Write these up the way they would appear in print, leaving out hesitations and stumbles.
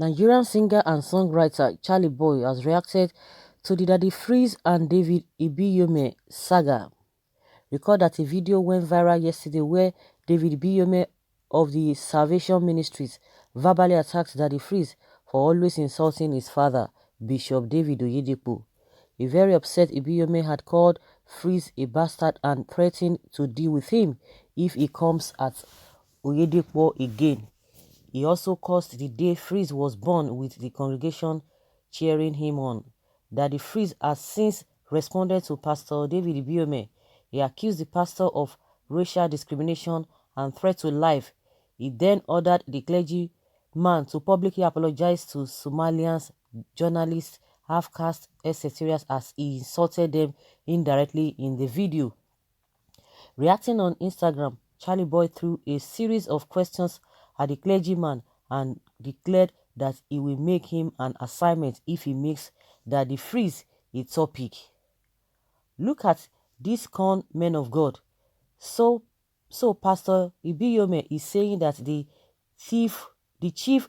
Nigerian singer and songwriter Charlie Boy has reacted to the Daddy Freeze and David IBIYIOME saga. Recall that a video went viral yesterday where David IBIYIOME of the Salvation Ministries verbally attacked Daddy Freeze for always insulting his father, Bishop David Oyedepo. A very upset IBIYIOME had called Freeze a bastard and threatened to deal with him if he comes at Oyedepo again. He also cursed the day Freeze was born, with the congregation cheering him on. Daddy Freeze has since responded to Pastor David IBIYIOME. He accused the pastor of racial discrimination and threat to life. He then ordered the clergyman to publicly apologize to Somalians, journalists, half-caste, etc. as he insulted them indirectly in the video. Reacting on Instagram, Charlie Boy threw a series of questions at the clergyman and declared that he will make him an assignment if he makes Daddy Freeze a topic. Look at this con men of God. So Pastor IBIYIOME is saying that the chief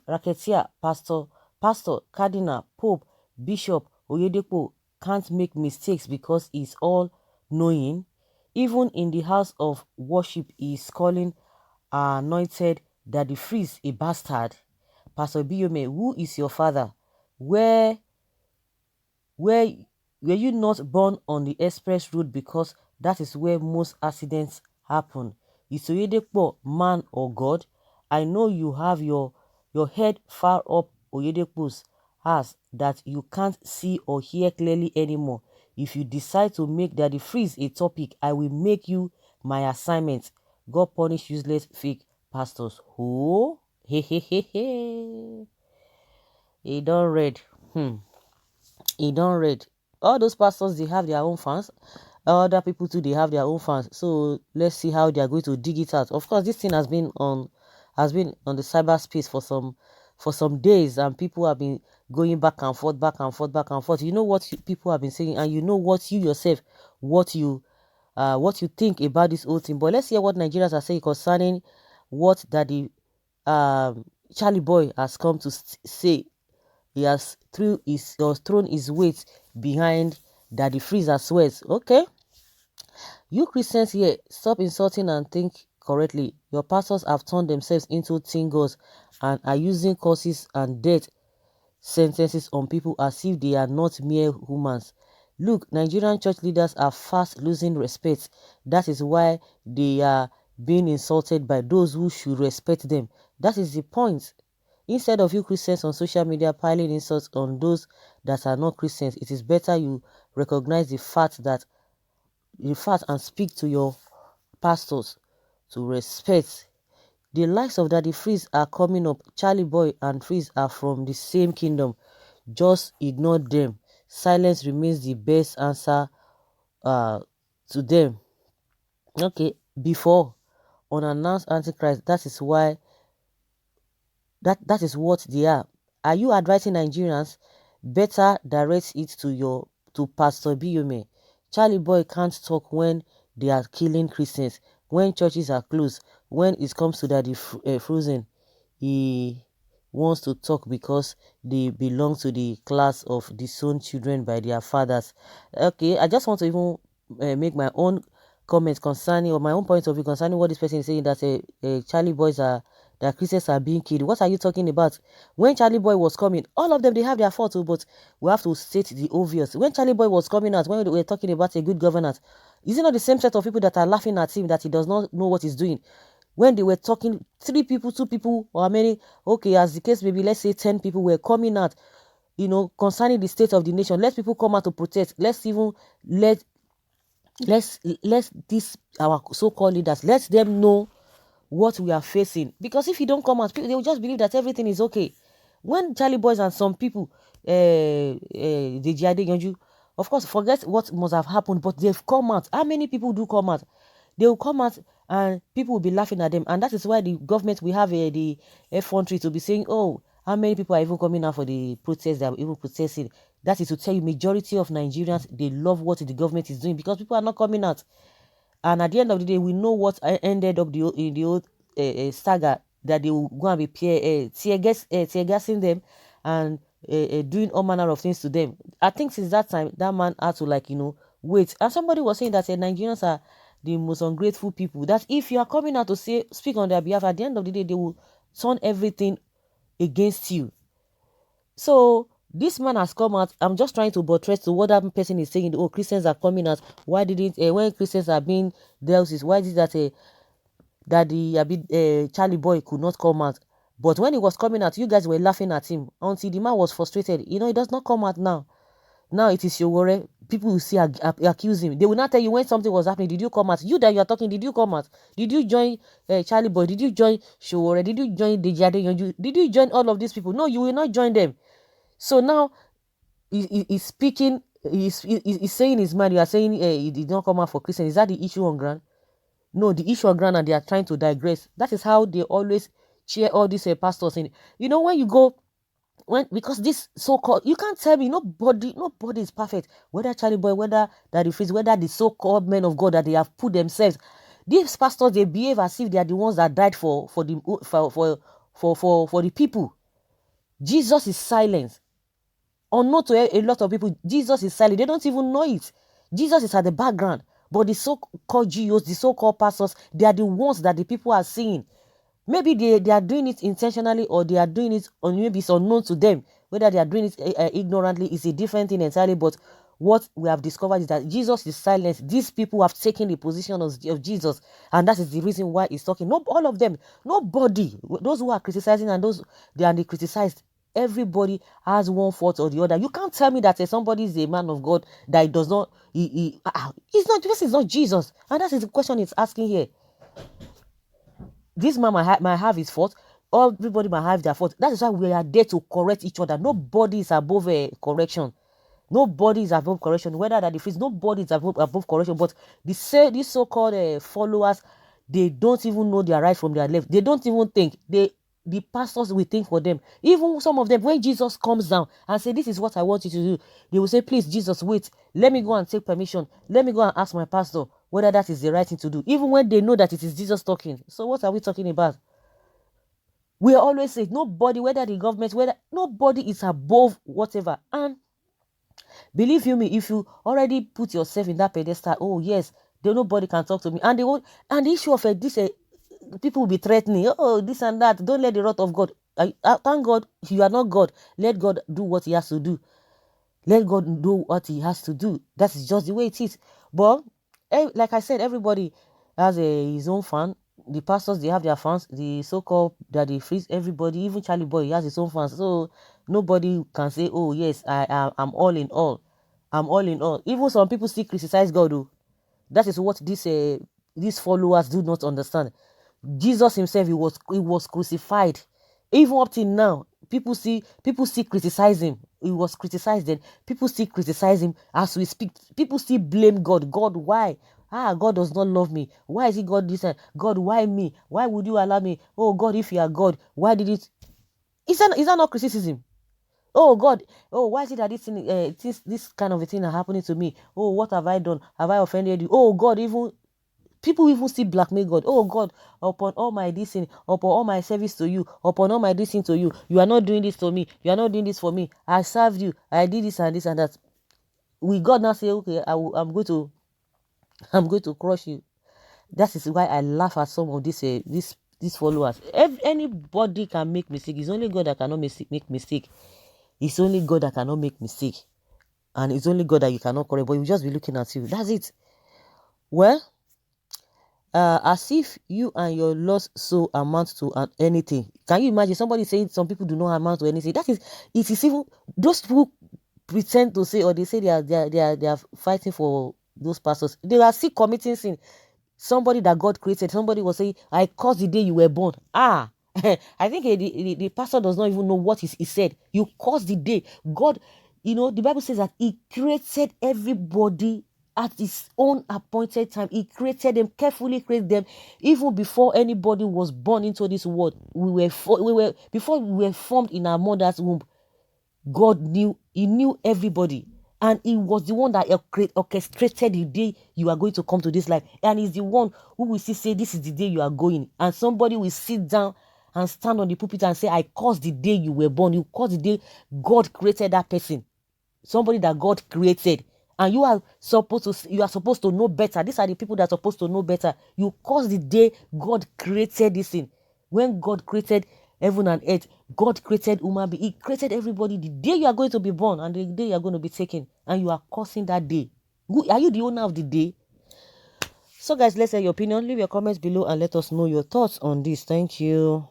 racketeer, pastor, cardinal, pope, bishop Oyedepo can't make mistakes because he's all knowing. Even in the house of worship, he is calling our anointed Daddy Freeze a bastard. Pastor IBIYIOME, who is your father? Were you not born on the express road, because that is where most accidents happen? Is Oyedepo man or God? I know you have your head far up Oyedepo's ass that you can't see or hear clearly anymore. If you decide to make Daddy Freeze a topic, I will make you my assignment. God punish useless fake pastors. Oh, he. He don't read. He don't read. All those pastors, they have their own fans. Other people too, they have their own fans. So let's see how they are going to dig it out. Of course, this thing has been on the cyberspace for some days, and people have been going back and forth. You know what people have been saying, and you know what you yourself, what you think about this whole thing. But let's hear what Nigerians are saying concerning what Daddy Charlie Boy has come to say. He has thrown his weight behind Daddy Freeze as well. Okay, you Christians here, stop insulting and think correctly. Your pastors have turned themselves into teen gods and are using curses and death sentences on people as if they are not mere humans. Look, Nigerian church leaders are fast losing respect. That is why they are being insulted by those who should respect them. That is the point. Instead of you Christians on social media piling insults on those that are not Christians, it is better you recognize the fact and speak to your pastors to respect. The likes of Daddy Freeze are coming up. Charlie Boy and Freeze are from the same kingdom. Just ignore them. Silence remains the best answer to them. Okay, before unannounced Antichrist, that is why that is what they are. Are you advising Nigerians? Better direct it to Pastor IBIYIOME. Charlie Boy can't talk when they are killing Christians, when churches are closed, when it comes to Daddy Frozen. He wants to talk because they belong to the class of disowned children by their fathers. Okay, I just want to even make my own comments concerning, or my own point of view concerning what this person is saying, that Charlie Boys that Christians are being killed. What are you talking about? When Charlie Boy was coming, all of them, they have their fault, but we have to state the obvious. When Charlie Boy was coming out, when we were talking about a good governance, is it not the same set of people that are laughing at him that he does not know what he's doing? When they were talking, 3 people, 2 people, or how many, okay, as the case maybe, let's say 10 people were coming out, concerning the state of the nation. Let people come out to protest. Let's even let this, our so-called leaders, let them know what we are facing. Because if you don't come out, people, they will just believe that everything is okay. When Charlie Boys and some people, the Jade, of course, forget what must have happened, but they've come out. How many people do come out? They will come out and people will be laughing at them. And that is why the government, we have the F-1 to be saying, oh, how many people are even coming out for the protests that are even protesting? That is to tell you, majority of Nigerians, they love what the government is doing because people are not coming out. And at the end of the day, we know what ended up in the old saga, that they will go and be tear gassing them and doing all manner of things to them. I think since that time, that man had to, like, wait. And somebody was saying that Nigerians are the most ungrateful people. That if you are coming out to speak on their behalf, at the end of the day, they will turn everything against you. So this man has come out. I'm just trying to buttress to what that person is saying. Oh, Christians are coming out. Why didn't when Christians are being dealt with? Why did that that the Charlie boy could not come out? But when he was coming out, you guys were laughing at him until the man was frustrated. He does not come out now. Now it is your worry. People will see accuse him. They will not tell you when something was happening. Did you come out? You that you are talking, did you come out? Did you join Charlie Boy? Did you join Showore? Did you join Dejade? Did you join all of these people? No, you will not join them. So now he's speaking. He's saying his mind. You are saying he did not come out for Christian. Is that the issue on ground? No, the issue on ground, and they are trying to digress. That is how they always cheer all these pastors in. When you go. Because this so-called, you can't tell me nobody is perfect, whether Charlie Boy, whether Daddy Freeze, whether the so-called men of God that they have put themselves. These pastors, they behave as if they are the ones that died for the people. Jesus is silent. Unknown to a lot of people, Jesus is silent. They don't even know it. Jesus is at the background. But the so-called GOs, the so-called pastors, they are the ones that the people are seeing. Maybe they are doing it intentionally, or they are doing it, or maybe it's unknown to them. Whether they are doing it ignorantly is a different thing entirely. But what we have discovered is that Jesus is silent. These people have taken the position of Jesus, and that is the reason why he's talking. Not all of them. Nobody. Those who are criticizing and those they are criticized. Everybody has one fault or the other. You can't tell me that somebody is a man of God that he does not. He's not. This is not Jesus, and that is the question it's asking here. This man might have his fault. Everybody might have their fault. That is why we are there to correct each other. Nobody is above correction. Nobody is above correction. Whether that the nobody is above correction. But these so-called followers, they don't even know their right from their left. They don't even think. The pastors will think for them. Even some of them, when Jesus comes down and say, this is what I want you to do, they will say, please, Jesus, wait. Let me go and take permission. Let me go and ask my pastor whether that is the right thing to do. Even when they know that it is Jesus talking. So what are we talking about? We always say, nobody, whether the government, nobody is above whatever. And believe you me, if you already put yourself in that pedestal, oh yes, nobody can talk to me. And the issue of this people will be threatening, oh, this and that. Don't let the wrath of God. Thank God you are not God. Let God do what he has to do. Let God do what he has to do. That's just the way it is. But like I said, everybody has his own fan. The pastors, they have their fans. The so-called Daddy Freeze, everybody, even Charlie Boy, he has his own fans. So nobody can say, oh yes, I'm all in all. I'm all in all. Even some people still criticize God, though. That is what these followers do not understand. Jesus himself, he was crucified. Even up till now, people still criticize him. He was criticized then. People still criticize him as we speak. People still blame God. God, why? God does not love me. Why is he God this? God, why me? Why would you allow me? Oh God, if you are God, why did it? Is that not criticism? Oh God, oh, why is it that this kind of a thing are happening to me? Oh, what have I done? Have I offended you? Oh God, even people even still blackmail God. Oh God, upon all my dissing, upon all my service to you, upon all my dissing to you, you are not doing this to me. You are not doing this for me. I served you. I did this and this and that. We God now say, okay, I'm going to crush you. That is why I laugh at some of these followers. Anybody can make mistake. It's only God that cannot make mistake. It's only God that cannot make mistake. And it's only God that you cannot correct. But you just be looking at you. That's it. Well, as if you and your loss so amount to anything. Can you imagine somebody saying some people do not amount to anything? It is even those people pretend to say, or they say they are fighting for those pastors. They are still committing sin. Somebody that God created, somebody was saying, I caused the day you were born. I think the pastor does not even know what he said. You caused the day. God, the Bible says that he created everybody at his own appointed time. He created them, carefully created them, even before anybody was born into this world. Before we were formed in our mother's womb. God knew everybody. And he was the one that orchestrated the day you are going to come to this life. And he's the one who will say, this is the day you are going. And somebody will sit down and stand on the pulpit and say, I curse the day you were born. You curse the day God created that person. Somebody that God created. And you are supposed to know better. These are the people that are supposed to know better. You curse the day God created this thing. When God created heaven and earth, God created human being. He created everybody the day you are going to be born and the day you are going to be taken. And you are cursing that day. Are you the owner of the day? So guys, let's hear your opinion. Leave your comments below and let us know your thoughts on this. Thank you.